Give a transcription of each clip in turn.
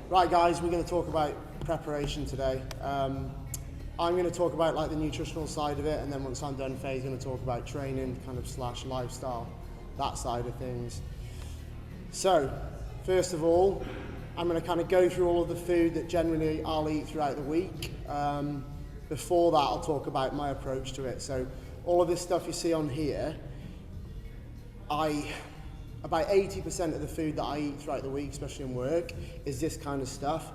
Right guys, we're going to talk about preparation today. I'm going to talk about like the nutritional side of it, and then once I'm done, Faye's going to talk about training kind of / lifestyle, that side of things. So, first of all, I'm going to kind of go through all of the food that generally I'll eat throughout the week. Before that, I'll talk about my approach to it. So, all of this stuff you see on here, about 80% of the food that I eat throughout the week, especially in work, is this kind of stuff.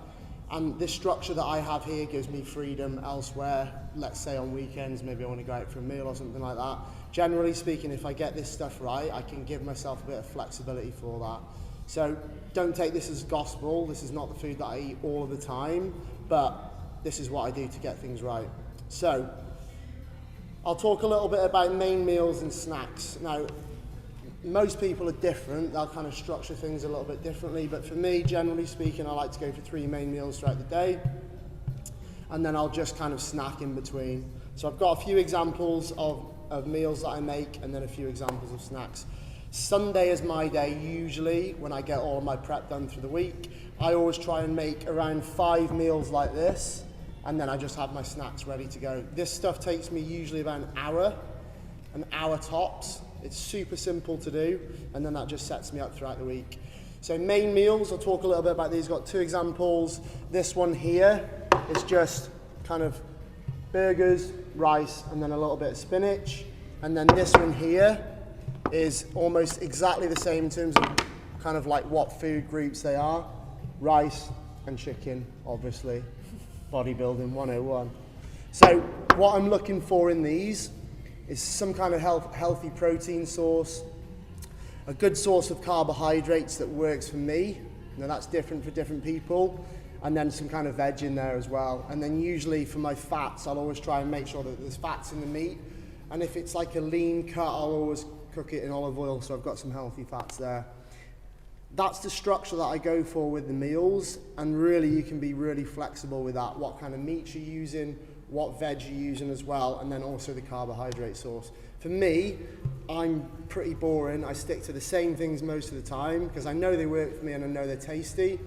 And this structure that I have here gives me freedom elsewhere. Let's say on weekends, maybe I want to go out for a meal or something like that. Generally speaking, if I get this stuff right, I can give myself a bit of flexibility for that. So don't take this as gospel. This is not the food that I eat all of the time, but this is what I do to get things right. So I'll talk a little bit about main meals and snacks. Now, most people are different, they'll kind of structure things a little bit differently, but for me, generally speaking, I like to go for 3 main meals throughout the day, and then I'll just kind of snack in between. So I've got a few examples of meals that I make, and then a few examples of snacks. Sunday is my day usually, when I get all of my prep done through the week. I always try and make around 5 meals like this, and then I just have my snacks ready to go. This stuff takes me usually about an hour tops. It's super simple to do, and then that just sets me up throughout the week. So main meals, I'll talk a little bit about these. Got 2 examples. This one here is just kind of burgers, rice, and then a little bit of spinach. And then this one here is almost exactly the same in terms of kind of like what food groups they are. Rice and chicken, obviously. Bodybuilding 101. So what I'm looking for in these is some kind of healthy protein source, a good source of carbohydrates that works for me. Now that's different for different people, and then some kind of veg in there as well. And then usually for my fats, I'll always try and make sure that there's fats in the meat. And if it's like a lean cut, I'll always cook it in olive oil, so I've got some healthy fats there. That's the structure that I go for with the meals, and really you can be really flexible with that, what kind of meat you're using, what veg you're using as well, and then also the carbohydrate source. For me, I'm pretty boring. I stick to the same things most of the time because I know they work for me and I know they're tasty.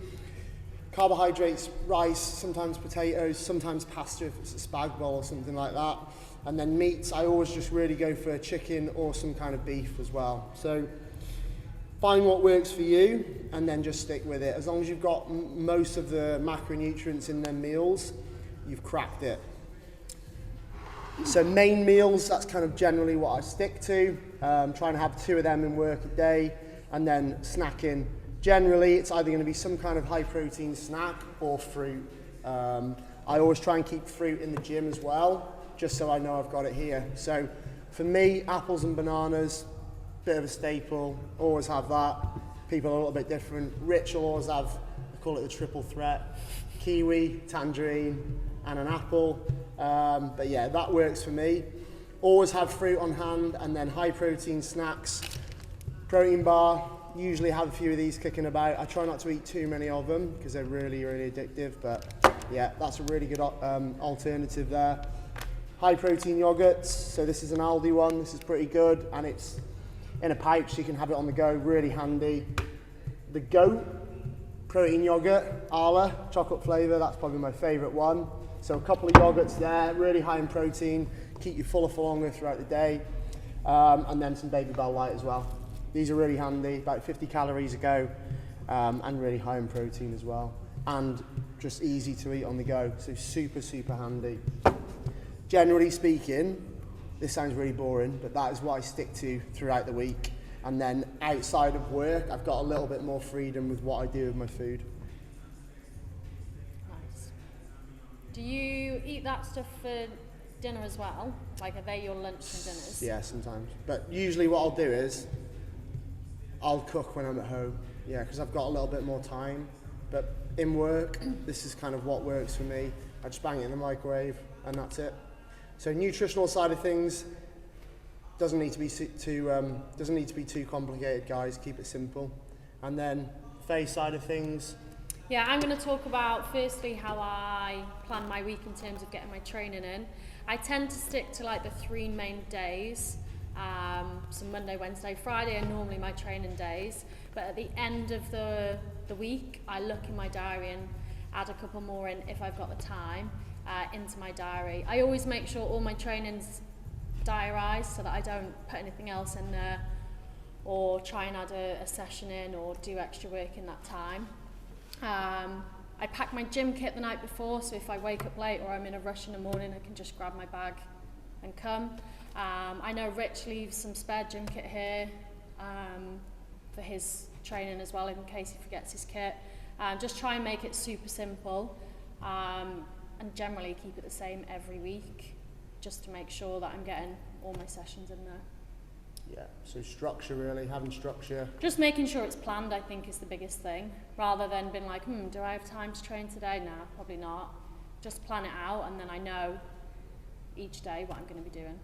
Carbohydrates, rice, sometimes potatoes, sometimes pasta if it's a spag bowl or something like that. And then meats, I always just really go for chicken or some kind of beef as well. So find what works for you and then just stick with it. As long as you've got most of the macronutrients in them meals, you've cracked it. So main meals, that's kind of generally what I stick to. Trying to have 2 of them in work a day, and then snacking. Generally, it's either going to be some kind of high protein snack or fruit. I always try and keep fruit in the gym as well, just so I know I've got it here. So for me, apples and bananas, bit of a staple, always have that. People are a little bit different. Rich will always have, I call it the triple threat, kiwi, tangerine, and an apple. But yeah, that works for me. Always have fruit on hand, and then high protein snacks. Protein bar, usually have a few of these kicking about. I try not to eat too many of them because they're really, really addictive, but yeah, that's a really good alternative there. High protein yogurts, so this is an Aldi one, this is pretty good, and it's in a pouch, so you can have it on the go, really handy. The Goat protein yogurt, Arla, chocolate flavour, that's probably my favourite one. So a couple of yogurts there, really high in protein, keep you fuller for longer throughout the day. And then some Baby Bell Light as well. These are really handy, about 50 calories a go, and really high in protein as well. And just easy to eat on the go, so super, super handy. Generally speaking, this sounds really boring, but that is what I stick to throughout the week. And then outside of work, I've got a little bit more freedom with what I do with my food. Do you eat that stuff for dinner as well? Like, are they your lunch and dinners? Yeah, sometimes. But usually what I'll do is, I'll cook when I'm at home. Yeah, because I've got a little bit more time. But in work, this is kind of what works for me. I just bang it in the microwave, and that's it. So nutritional side of things doesn't need to be too complicated, guys. Keep it simple. And then face side of things. Yeah, I'm going to talk about firstly how I plan my week in terms of getting my training in. I tend to stick to like the 3 main days. So Monday, Wednesday, Friday are normally my training days, but at the end of the week I look in my diary and add a couple more in if I've got the time into my diary. I always make sure all my training's diarised so that I don't put anything else in there or try and add a session in or do extra work in that time. I pack my gym kit the night before, so if I wake up late or I'm in a rush in the morning, I can just grab my bag and come. I know Rich leaves some spare gym kit here for his training as well, in case he forgets his kit. Just try and make it super simple, and generally keep it the same every week, just to make sure that I'm getting all my sessions in there. Yeah, so structure really, having structure. Just making sure it's planned, I think, is the biggest thing, rather than being like, do I have time to train today? No, probably not. Just plan it out, and then I know each day what I'm going to be doing.